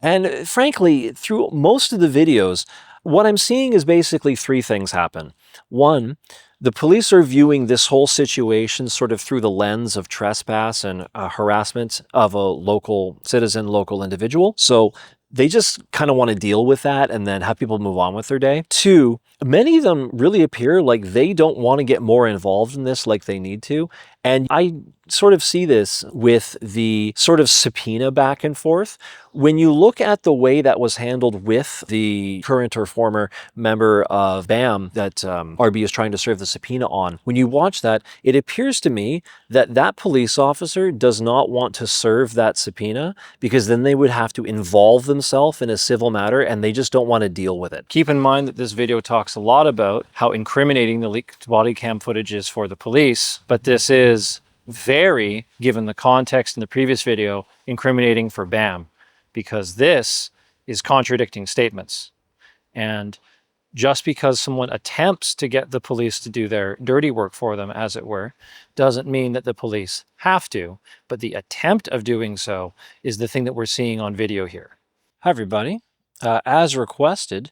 And frankly, through most of the videos, what I'm seeing is basically three things happen. One, the police are viewing this whole situation sort of through the lens of trespass and harassment of a local citizen, local individual. So they just kind of want to deal with that and then have people move on with their day. Two, many of them really appear like they don't want to get more involved in this like they need to. And I sort of see this with the sort of subpoena back and forth. When you look at the way that was handled with the current or former member of BAM that RB is trying to serve the subpoena on, when you watch that, it appears to me that that police officer does not want to serve that subpoena because then they would have to involve themselves in a civil matter and they just don't want to deal with it. Keep in mind that this video talks a lot about how incriminating the leaked body cam footage is for the police, but this is very, given the context in the previous video, incriminating for BAM, because this is contradicting statements. And just because someone attempts to get the police to do their dirty work for them, as it were, doesn't mean that the police have to, but the attempt of doing so is the thing that we're seeing on video here. Hi, everybody. As requested,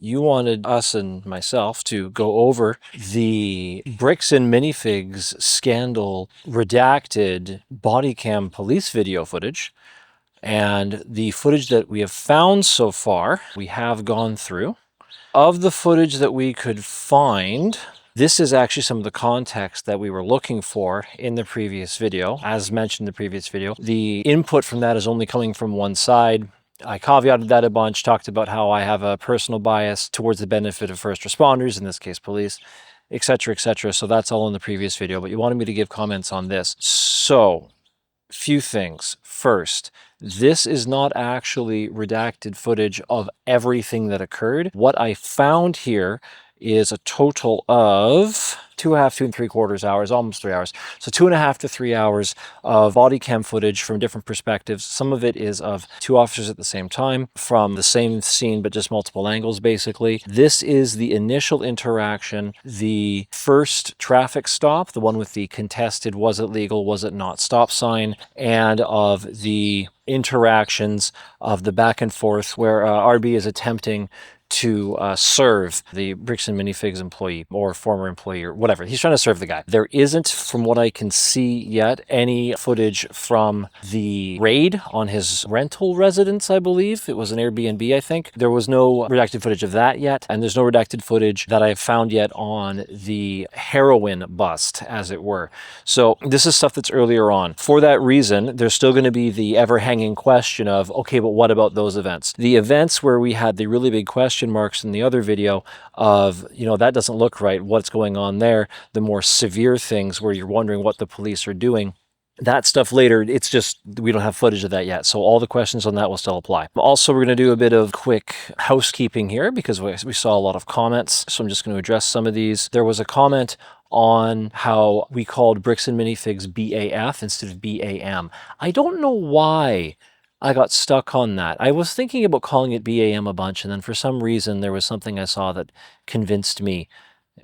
you wanted us and myself to go over the Bricks and Minifigs Scandal redacted body cam police video footage. And the footage that we have found so far, we have gone through. Of the footage that we could find, this is actually some of the context that we were looking for in the previous video. As mentioned in the previous video, the input from that is only coming from one side. I caveated that a bunch, talked about how I have a personal bias towards the benefit of first responders, in this case police, etc., etc. So that's all in the previous video, but you wanted me to give comments on this. So, few things. First, this is not actually redacted footage of everything that occurred. What I found here is a total of 2.5 to 2.75 hours, almost 3 hours. So 2.5 to 3 hours of body cam footage from different perspectives. Some of it is of two officers at the same time from the same scene, but just multiple angles, basically. This is the initial interaction, the first traffic stop, the one with the contested was it legal, was it not stop sign, and of the interactions of the back and forth where RB is attempting to serve the Bricks and Minifigs employee or former employee or whatever. He's trying to serve the guy. There isn't, from what I can see yet, any footage from the raid on his rental residence, I believe. It was an Airbnb, I think. There was no redacted footage of that yet, and there's no redacted footage that I've found yet on the heroin bust, as it were. So this is stuff that's earlier on. For that reason, there's still going to be the ever-hanging question of, okay, but what about those events? The events where we had the really big question marks in the other video of, you know, that doesn't look right, what's going on there, the more severe things where you're wondering what the police are doing, that stuff later, it's just, we don't have footage of that yet. So all the questions on that will still apply. Also, we're going to do a bit of quick housekeeping here because we saw a lot of comments. So I'm just going to address some of these. There was a comment on how we called Bricks and Minifigs BAF instead of BAM. I don't know why I got stuck on that. I was thinking about calling it BAM a bunch, and then for some reason there was something I saw that convinced me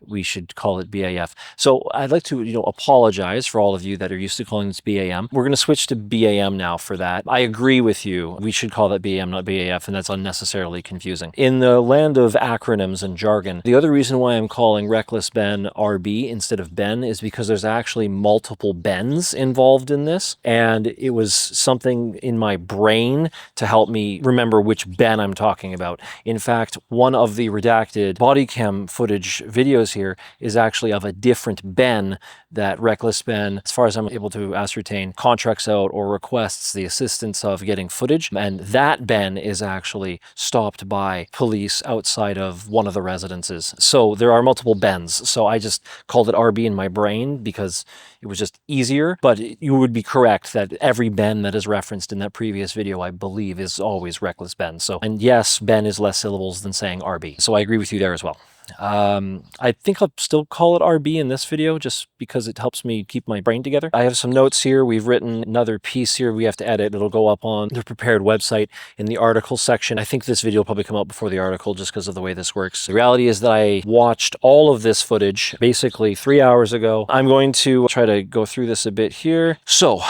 we should call it BAF. So I'd like to, apologize for all of you that are used to calling this BAM. We're going to switch to BAM now for that. I agree with you. We should call that BAM, not BAF, and that's unnecessarily confusing. In the land of acronyms and jargon, the other reason why I'm calling Reckless Ben RB instead of Ben is because there's actually multiple Bens involved in this, and it was something in my brain to help me remember which Ben I'm talking about. In fact, one of the redacted body cam footage videos here is actually of a different Ben that Reckless Ben, as far as I'm able to ascertain, contracts out or requests the assistance of getting footage. And that Ben is actually stopped by police outside of one of the residences. So there are multiple Bens. So I just called it RB in my brain because it was just easier. But you would be correct that every Ben that is referenced in that previous video, I believe, is always Reckless Ben. So, and yes, Ben is less syllables than saying RB. So I agree with you there as well. I think I'll still call it RB in this video just because it helps me keep my brain together. I have some notes here. We've written another piece here we have to edit. It'll go up on the prepared website in the article section. I think this video will probably come out before the article just because of the way this works. The reality is that I watched all of this footage basically 3 hours ago. I'm going to try to go through this a bit here. So,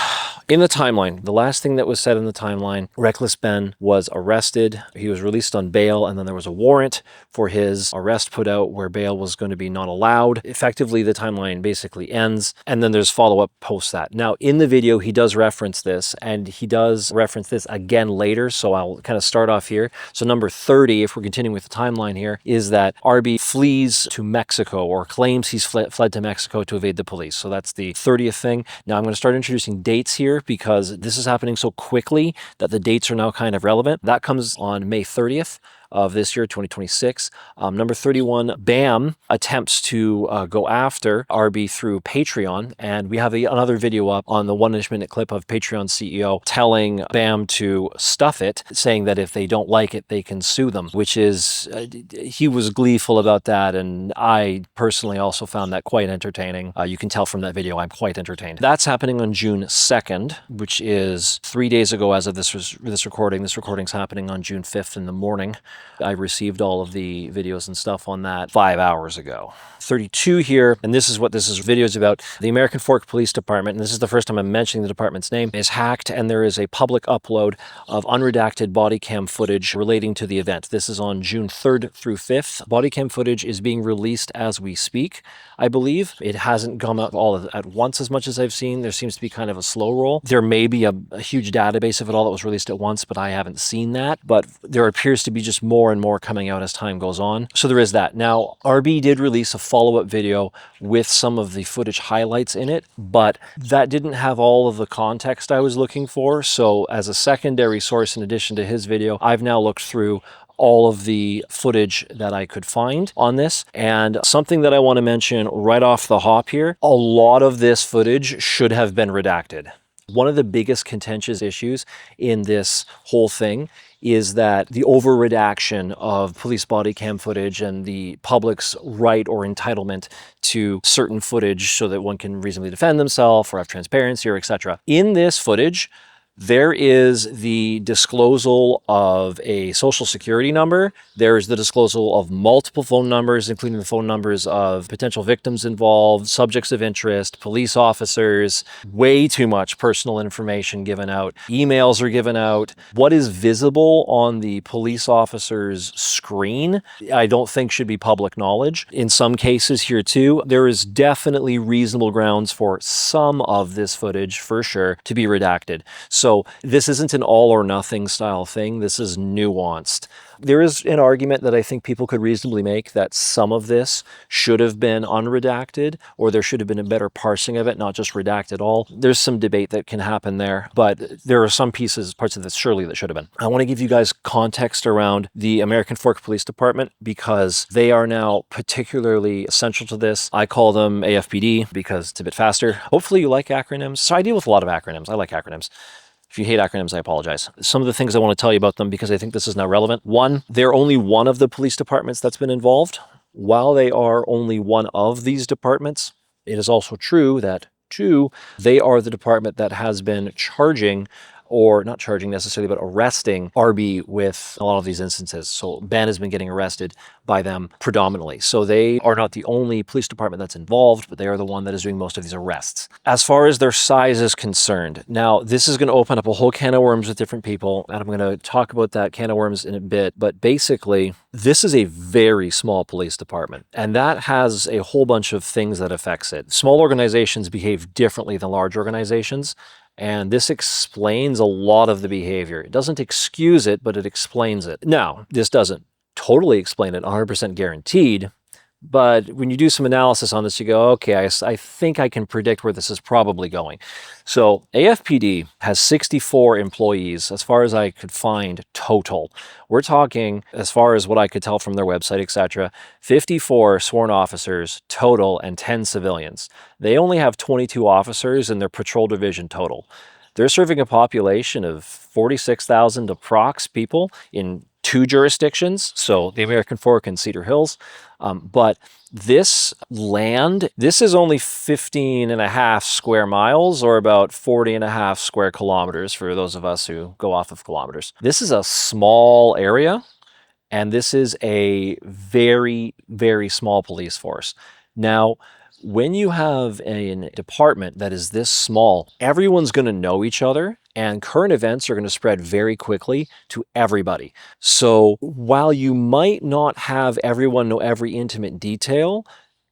In the timeline, the last thing that was said in the timeline, Reckless Ben was arrested. He was released on bail, and then there was a warrant for his arrest put out where bail was going to be not allowed. Effectively, the timeline basically ends, and then there's follow-up post that. Now, in the video, he does reference this, and he does reference this again later, so I'll kind of start off here. So number 30, if we're continuing with the timeline here, is that RB flees to Mexico, or claims he's fled to Mexico to evade the police. So that's the 30th thing. Now I'm going to start introducing dates here because this is happening so quickly that the dates are now kind of relevant. That comes on May 30th of this year, 2026. Number 31, BAM attempts to go after RB through Patreon. And we have another video up on the 1-ish minute clip of Patreon CEO telling BAM to stuff it, saying that if they don't like it, they can sue them, which is, he was gleeful about that. And I personally also found that quite entertaining. You can tell from that video, I'm quite entertained. That's happening on June 2nd, which is 3 days ago as of this recording. This recording's happening on June 5th in the morning. I received all of the videos and stuff on that 5 hours ago. 32 here, and this is what this video is about. The American Fork Police Department, and this is the first time I'm mentioning the department's name, is hacked, and there is a public upload of unredacted body cam footage relating to the event. This is on June 3rd through 5th. Body cam footage is being released as we speak, I believe. It hasn't come out all at once as much as I've seen. There seems to be kind of a slow roll. There may be a huge database of it all that was released at once, but I haven't seen that. But there appears to be just more and more coming out as time goes on. So there is that. Now, RB did release a follow-up video with some of the footage highlights in it, but that didn't have all of the context I was looking for. So as a secondary source, in addition to his video, I've now looked through all of the footage that I could find on this. And something that I want to mention right off the hop here, a lot of this footage should have been redacted. One of the biggest contentious issues in this whole thing is that the over-redaction of police body cam footage and the public's right or entitlement to certain footage so that one can reasonably defend themselves or have transparency or etc. In this footage, there is the disclosal of a social security number. There is the disclosal of multiple phone numbers, including the phone numbers of potential victims involved, subjects of interest, police officers, way too much personal information given out. Emails are given out. What is visible on the police officer's screen, I don't think should be public knowledge. In some cases here too, there is definitely reasonable grounds for some of this footage, for sure, to be redacted. So this isn't an all or nothing style thing. This is nuanced. There is an argument that I think people could reasonably make that some of this should have been unredacted, or there should have been a better parsing of it, not just redact at all. There's some debate that can happen there, but there are some parts of this surely that should have been. I want to give you guys context around the American Fork Police Department because they are now particularly essential to this. I call them A.F.P.D because it's a bit faster. Hopefully you like acronyms. So I deal with a lot of acronyms. I like acronyms. If you hate acronyms, I apologize. Some of the things I want to tell you about them because I think this is now relevant. One, they're only one of the police departments that's been involved. While they are only one of these departments, it is also true that two, they are the department that has been charging, or not charging necessarily, but arresting RB with a lot of these instances. So Ben has been getting arrested by them predominantly. So they are not the only police department that's involved, but they are the one that is doing most of these arrests. As far as their size is concerned, now this is going to open up a whole can of worms with different people, and I'm going to talk about that can of worms in a bit, but basically, this is a very small police department, and that has a whole bunch of things that affects it. Small organizations behave differently than large organizations, and this explains a lot of the behavior. It doesn't excuse it, but it explains it. Now, this doesn't totally explain it 100% guaranteed, but when you do some analysis on this, you go, okay, I think I can predict where this is probably going. So A.F.P.D has 64 employees, as far as I could find total. We're talking, as far as what I could tell from their website, etc., 54 sworn officers total and 10 civilians. They only have 22 officers in their patrol division total. They're serving a population of 46,000 approx people in 2 jurisdictions, so the American Fork and Cedar Hills. But this land, this is only 15.5 square miles, or about 40.5 square kilometers for those of us who go off of kilometers. This is a small area, and this is a very, very small police force. Now, When you have a department that is this small, everyone's going to know each other, and current events are going to spread very quickly to everybody. So while you might not have everyone know every intimate detail,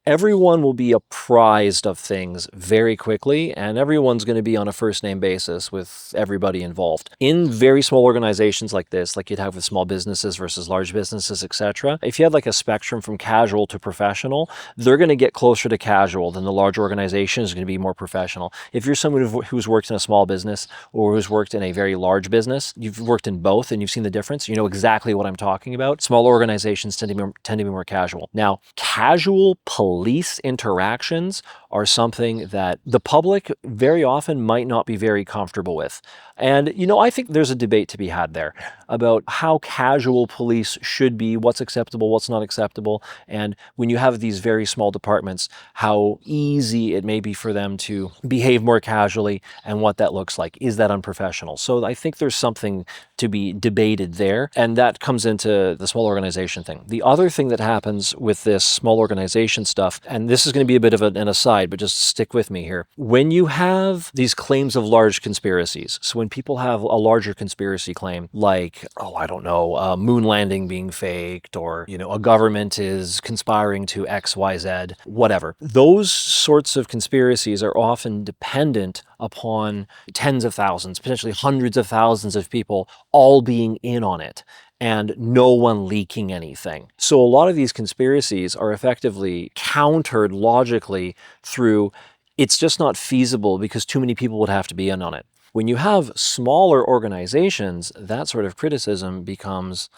everyone will be apprised of things very quickly, and everyone's going to be on a first name basis with everybody involved. In very small organizations like this, like you'd have with small businesses versus large businesses, etc., if you had like a spectrum from casual to professional, they're going to get closer to casual than the large organization is going to be more professional. If you're someone who's worked in a small business or who's worked in a very large business, you've worked in both and you've seen the difference, you know exactly what I'm talking about. Small organizations tend to be more casual. Now, casual police interactions are something that the public very often might not be very comfortable with. And, I think there's a debate to be had there about how casual police should be, what's acceptable, what's not acceptable. And when you have these very small departments, how easy it may be for them to behave more casually and what that looks like. Is that unprofessional? So I think there's something to be debated there. And that comes into the small organization thing. The other thing that happens with this small organization stuff, and this is going to be a bit of an aside, but just stick with me here. When you have these claims of large conspiracies, so when people have a larger conspiracy claim, like, moon landing being faked, or, a government is conspiring to X, Y, Z, whatever. Those sorts of conspiracies are often dependent upon tens of thousands, potentially hundreds of thousands of people all being in on it and no one leaking anything. So a lot of these conspiracies are effectively countered logically through it's just not feasible because too many people would have to be in on it. When you have smaller organizations, that sort of criticism becomes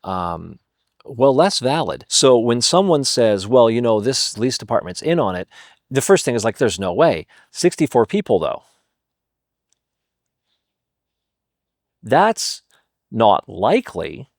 less valid. So when someone says, this police department's in on it, the first thing is like, there's no way. 64 people though. That's not likely,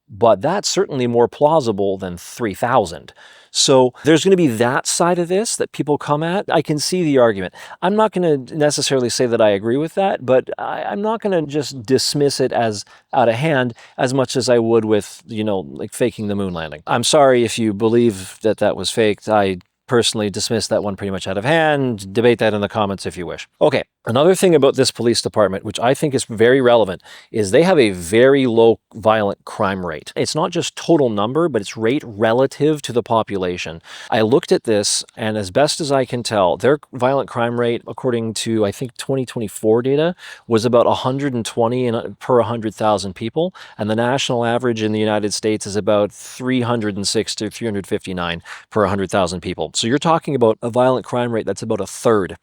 but that's certainly more plausible than 3,000. So there's going to be that side of this that people come at. I can see the argument. I'm not going to necessarily say that I agree with that, but I'm not going to just dismiss it as out of hand as much as I would with, like faking the moon landing. I'm sorry if you believe that that was faked. I personally dismiss that one pretty much out of hand. Debate that in the comments if you wish. Okay, another thing about this police department, which I think is very relevant, is they have a very low violent crime rate. It's not just total number, but it's rate relative to the population. I looked at this, and as best as I can tell, their violent crime rate, according to, I think, 2024 data, was about 120 per 100,000 people, and the national average in the United States is about 306 to 359 per 100,000 people. So you're talking about a violent crime rate that's about a third.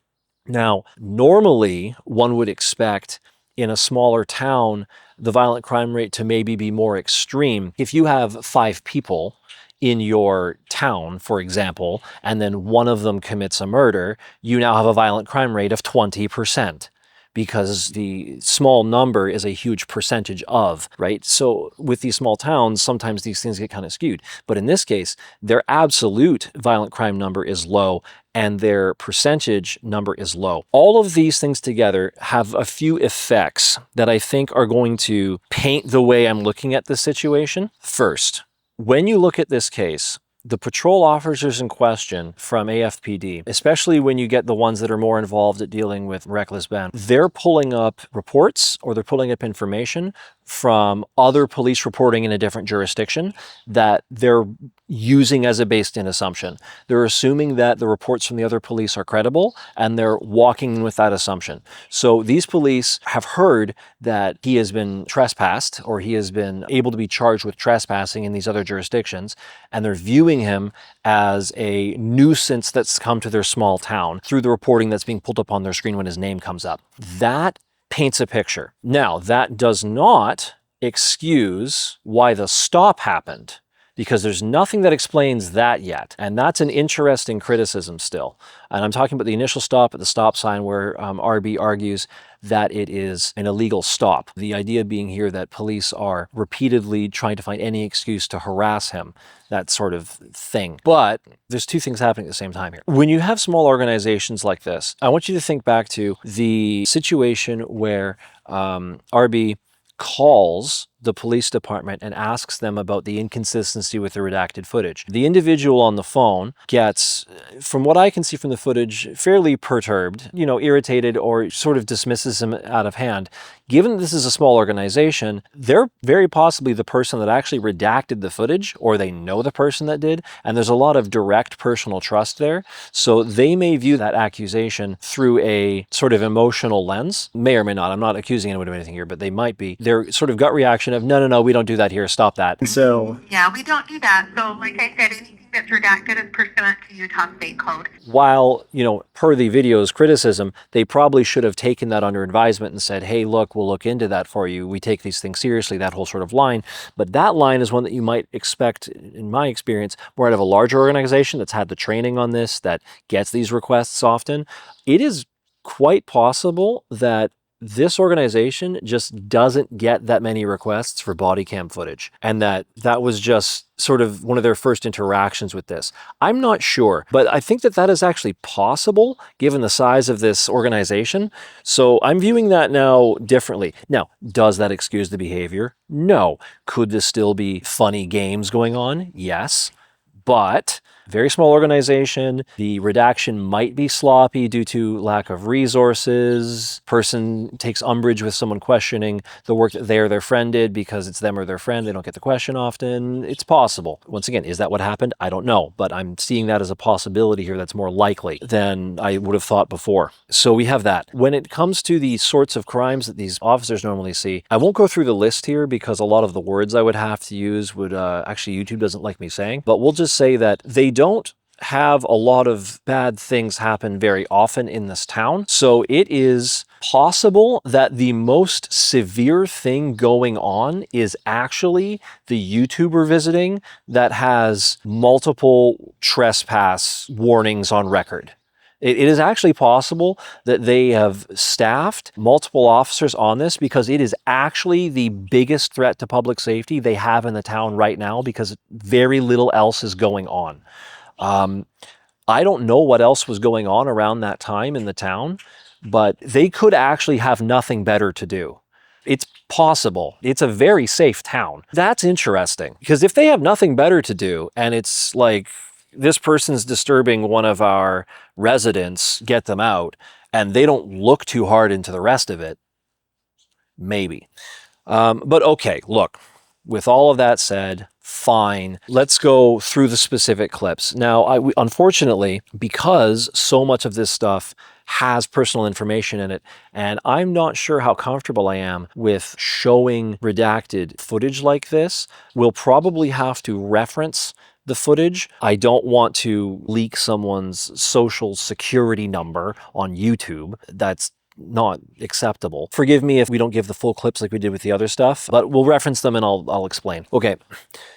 Now, normally one would expect in a smaller town the violent crime rate to maybe be more extreme. If you have 5 people in your town, for example, and then one of them commits a murder, you now have a violent crime rate of 20%. Because the small number is a huge percentage of, right? So with these small towns, sometimes these things get kind of skewed. But in this case, their absolute violent crime number is low and their percentage number is low. All of these things together have a few effects that I think are going to paint the way I'm looking at this situation. First, when you look at this case, the patrol officers in question from A.F.P.D, especially when you get the ones that are more involved at dealing with reckless ban, they're pulling up reports or they're pulling up information from other police reporting in a different jurisdiction that they're using as a based-in assumption. They're assuming that the reports from the other police are credible, and they're walking with that assumption. So these police have heard that he has been trespassed, or he has been able to be charged with trespassing in these other jurisdictions, and they're viewing him as a nuisance that's come to their small town through the reporting that's being pulled up on their screen when his name comes up. That paints a picture. Now, that does not excuse why the stop happened, because there's nothing that explains that yet. And that's an interesting criticism still. And I'm talking about the initial stop at the stop sign where RB argues that it is an illegal stop. The idea being here that police are repeatedly trying to find any excuse to harass him, that sort of thing. But there's two things happening at the same time here. When you have small organizations like this, I want you to think back to the situation where RB calls the police department and asks them about the inconsistency with the redacted footage. The individual on the phone gets, from what I can see from the footage, fairly perturbed, irritated, or sort of dismisses him out of hand. Given this is a small organization, they're very possibly the person that actually redacted the footage, or they know the person that did, and there's a lot of direct personal trust there. So they may view that accusation through a sort of emotional lens. May or may not. I'm not accusing anyone of anything here, but they might be. Their sort of gut reaction of, no, we don't do that here. Stop that. So yeah, we don't do that. So like I said, anything that's redacted is pursuant to Utah State Code. While, per the video's criticism, they probably should have taken that under advisement and said, hey, look, we'll look into that for you. We take these things seriously, that whole sort of line. But that line is one that you might expect, in my experience, more out of a larger organization that's had the training on this, that gets these requests often. It is quite possible that this organization just doesn't get that many requests for body cam footage, and that was just sort of one of their first interactions with this. I'm not sure, but I think that is actually possible given the size of this organization. So I'm viewing that now differently. Now, does that excuse the behavior? No. Could this still be funny games going on? Yes. But very small organization, the redaction might be sloppy due to lack of resources. Person takes umbrage with someone questioning the work that their friend did because it's them or their friend. They don't get the question often. It's possible. Once again, is that what happened? I don't know, but I'm seeing that as a possibility here that's more likely than I would have thought before. So we have that. When it comes to the sorts of crimes that these officers normally see, I won't go through the list here because a lot of the words I would have to use would actually YouTube doesn't like me saying, but we'll just say that they don't have a lot of bad things happen very often in this town. So it is possible that the most severe thing going on is actually the YouTuber visiting that has multiple trespass warnings on record. It is actually possible that they have staffed multiple officers on this because it is actually the biggest threat to public safety they have in the town right now because very little else is going on. I don't know what else was going on around that time in the town, but they could actually have nothing better to do. It's possible. It's a very safe town. That's interesting because if they have nothing better to do and it's like, this person's disturbing one of our residents, get them out, and they don't look too hard into the rest of it, maybe. But okay, look, with all of that said, fine. Let's go through the specific clips. Now, unfortunately, because so much of this stuff has personal information in it, and I'm not sure how comfortable I am with showing redacted footage like this, we'll probably have to reference the footage. I don't want to leak someone's social security number on YouTube. That's not acceptable. Forgive me if we don't give the full clips like we did with the other stuff, but we'll reference them and I'll explain. Okay,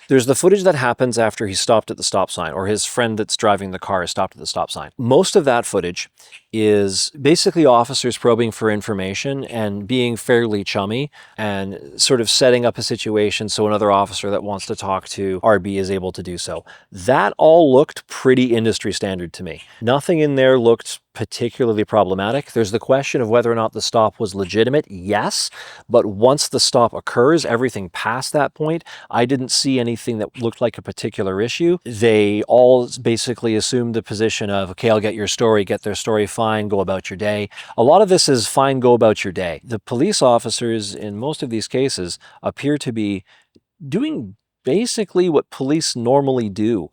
there's the footage that happens after he stopped at the stop sign, or his friend that's driving the car is stopped at the stop sign. Most of that footage is basically officers probing for information and being fairly chummy and sort of setting up a situation so another officer that wants to talk to RB is able to do so. That all looked pretty industry standard to me. Nothing in there looked particularly problematic. There's the question of whether or not the stop was legitimate. Yes, but once the stop occurs, everything past that point, I didn't see anything that looked like a particular issue. They all basically assumed the position of, okay, I'll get your story, get their story, fine, go about your day. A lot of this is fine, go about your day. The police officers in most of these cases appear to be doing basically what police normally do.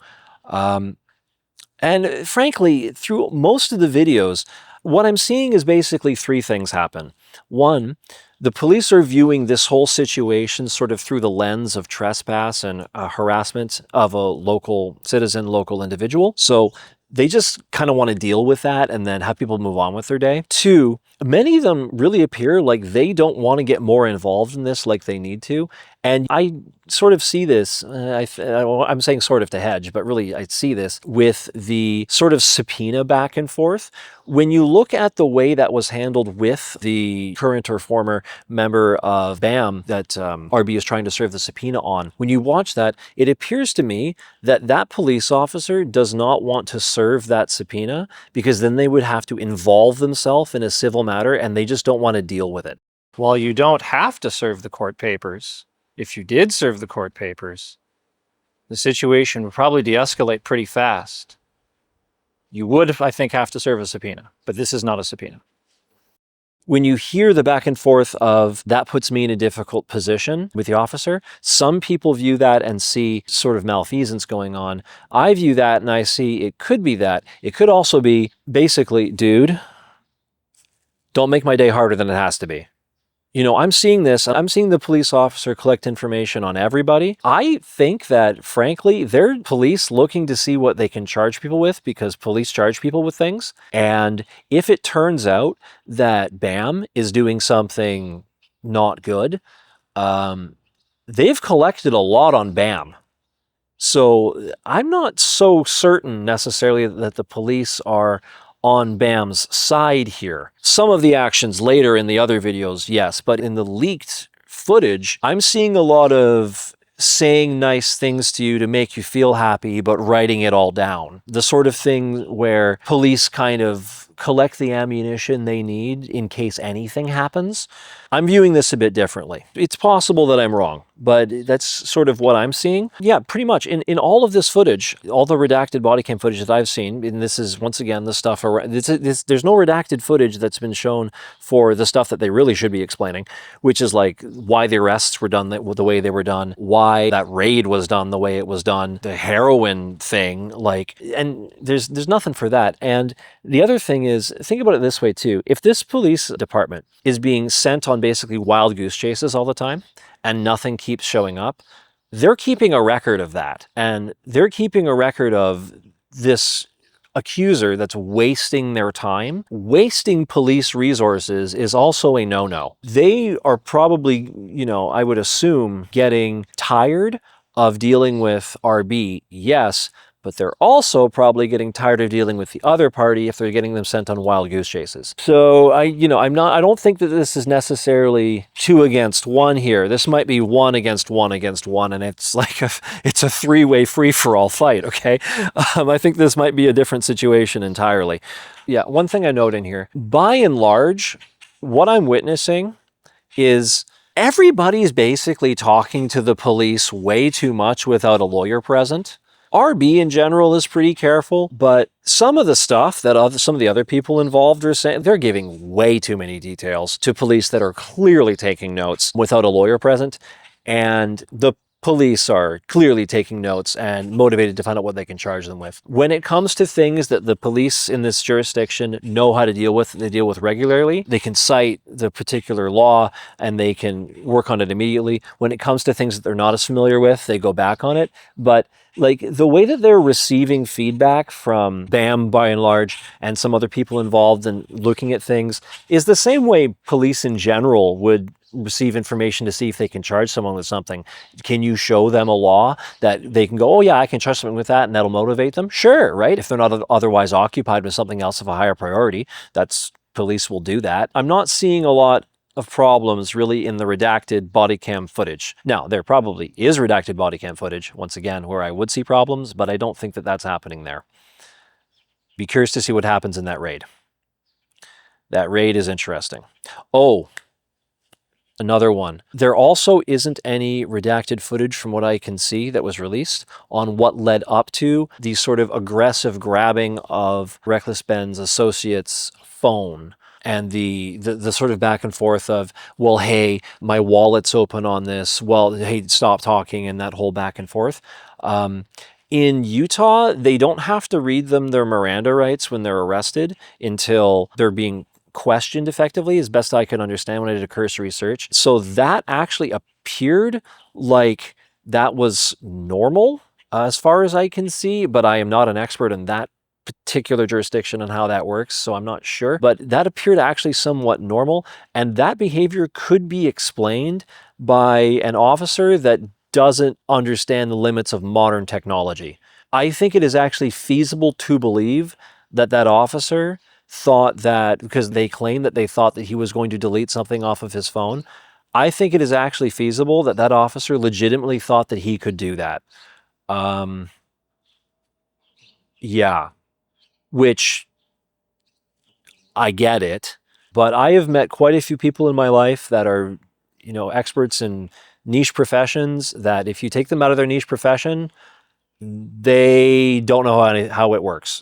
And frankly, through most of the videos, what I'm seeing is basically three things happen. One, the police are viewing this whole situation sort of through the lens of trespass and harassment of a local citizen, local individual. So they just kind of want to deal with that and then have people move on with their day. Two, many of them really appear like they don't want to get more involved in this like they need to. And I sort of see this, I'm saying sort of to hedge, but really I see this with the sort of subpoena back and forth. When you look at the way that was handled with the current or former member of BAM that RB is trying to serve the subpoena on, when you watch that, it appears to me that that police officer does not want to serve that subpoena because then they would have to involve themselves in a civil matter and they just don't want to deal with it. Well, you don't have to serve the court papers. If you did serve the court papers, the situation would probably de-escalate pretty fast. You would, I think, have to serve a subpoena, but this is not a subpoena. When you hear the back and forth of that puts me in a difficult position with the officer, some people view that and see sort of malfeasance going on. I view that and I see it could be that. It could also be basically, dude, don't make my day harder than it has to be. You know, I'm seeing this. I'm seeing the police officer collect information on everybody. I think that, frankly, they're police looking to see what they can charge people with because police charge people with things. And if it turns out that BAM is doing something not good, they've collected a lot on BAM. So I'm not so certain necessarily that the police are on BAM's side here. Some of the actions later in the other videos, yes, but in the leaked footage, I'm seeing a lot of saying nice things to you to make you feel happy, but writing it all down. The sort of thing where police kind of collect the ammunition they need in case anything happens. I'm viewing this a bit differently. It's possible that I'm wrong, but that's sort of what I'm seeing. Yeah, pretty much. In all of this footage, all the redacted body cam footage that I've seen, and this is, once again, the stuff around, there's no redacted footage that's been shown for the stuff that they really should be explaining, which is like why the arrests were done the way they were done, why that raid was done the way it was done, the heroin thing, like, and there's nothing for that. And the other thing is, think about it this way too. If this police department is being sent on basically wild goose chases all the time and nothing keeps showing up, they're keeping a record of that. And they're keeping a record of this accuser that's wasting their time. Wasting police resources is also a no-no. They are probably, you know, I would assume, getting tired of dealing with RB, yes, but they're also probably getting tired of dealing with the other party if they're getting them sent on wild goose chases. So I don't think that this is necessarily 2 against 1 here. This might be 1 against 1 against 1, and it's like it's a 3-way free-for-all fight, okay? I think this might be a different situation entirely. Yeah, one thing I note in here, by and large, what I'm witnessing is everybody's basically talking to the police way too much without a lawyer present. RB in general is pretty careful, but some of the stuff that some of the other people involved are saying, they're giving way too many details to police that are clearly taking notes without a lawyer present. And the police are clearly taking notes and motivated to find out what they can charge them with. When it comes to things that the police in this jurisdiction know how to deal with, they deal with regularly, they can cite the particular law and they can work on it immediately. When it comes to things that they're not as familiar with, they go back on it. But like the way that they're receiving feedback from BAM by and large and some other people involved in looking at things is the same way police in general would receive information to see if they can charge someone with something. Can you show them a law that they can go, oh yeah, I can charge someone with that, and that'll motivate them? Sure, right? If they're not otherwise occupied with something else of a higher priority, police will do that. I'm not seeing a lot of problems really in the redacted body cam footage. Now, there probably is redacted body cam footage, once again, where I would see problems, but I don't think that that's happening there. Be curious to see what happens in that raid. That raid is interesting. Oh, another one. There also isn't any redacted footage from what I can see that was released on what led up to the sort of aggressive grabbing of Reckless Ben's associate's phone and the sort of back and forth of, well, hey, my wallet's open on this. Well, hey, stop talking, and that whole back and forth. In Utah, they don't have to read them their Miranda rights when they're arrested until they're being questioned effectively, as best I could understand when I did a cursory search. So that actually appeared like that was normal as far as I can see, but I am not an expert in that particular jurisdiction and how that works, so I'm not sure. But that appeared actually somewhat normal, and that behavior could be explained by an officer that doesn't understand the limits of modern technology. I think it is actually feasible to believe that that officer thought that, because they claim that they thought that he was going to delete something off of his phone, I think it is actually feasible that that officer legitimately thought that he could do that. Yeah, which I get it, but I have met quite a few people in my life that are, you know, experts in niche professions that if you take them out of their niche profession, they don't know how it works.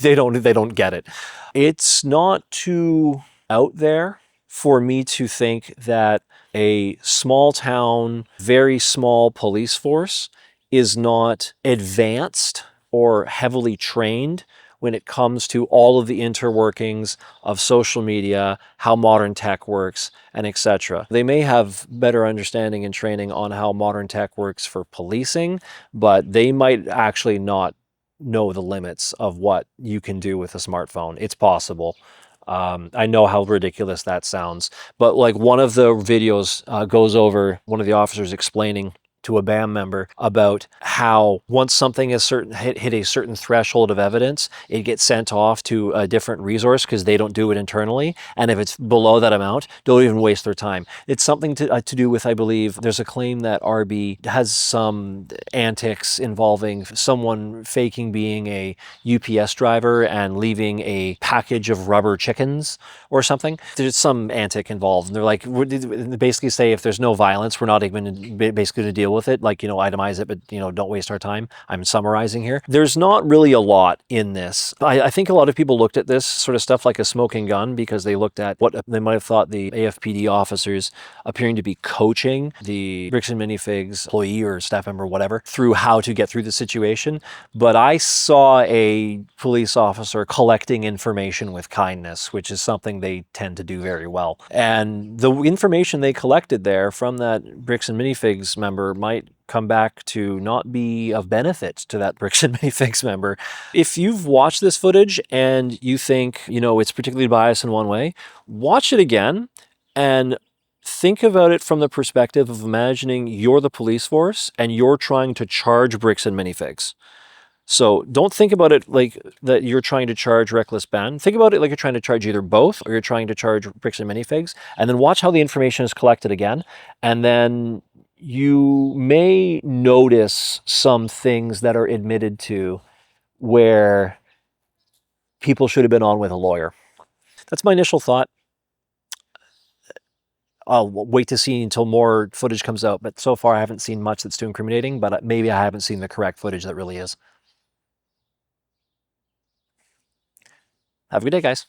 They don't get it. It's not too out there for me to think that a small town, very small police force is not advanced or heavily trained when it comes to all of the interworkings of social media, how modern tech works, and etc. They may have better understanding and training on how modern tech works for policing, but they might actually not know the limits of what you can do with a smartphone. It's possible. I know how ridiculous that sounds, but like one of the videos goes over one of the officers explaining to a BAM member about how once something is hit a certain threshold of evidence, it gets sent off to a different resource because they don't do it internally. And if it's below that amount, don't even waste their time. It's something to do with, I believe, there's a claim that RB has some antics involving someone faking being a UPS driver and leaving a package of rubber chickens or something. There's some antic involved. And they're like, they basically say if there's no violence, we're not even basically to deal with it, like, itemize it, but, don't waste our time. I'm summarizing here. There's not really a lot in this. I think a lot of people looked at this sort of stuff like a smoking gun because they looked at what they might have thought the A.F.P.D officers appearing to be coaching the Bricks and Minifigs employee or staff member, whatever, through how to get through the situation. But I saw a police officer collecting information with kindness, which is something they tend to do very well. And the information they collected there from that Bricks and Minifigs member might come back to not be of benefit to that Bricks and Minifigs member. If you've watched this footage and you think, it's particularly biased in one way, watch it again and think about it from the perspective of imagining you're the police force and you're trying to charge Bricks and Minifigs. So don't think about it like that you're trying to charge reckless ban. Think about it like you're trying to charge either both or you're trying to charge Bricks and Minifigs, and then watch how the information is collected again. And then you may notice some things that are admitted to where people should have been on with a lawyer. That's my initial thought. I'll wait to see until more footage comes out, but so far I haven't seen much that's too incriminating, but maybe I haven't seen the correct footage that really is. Have a good day, guys.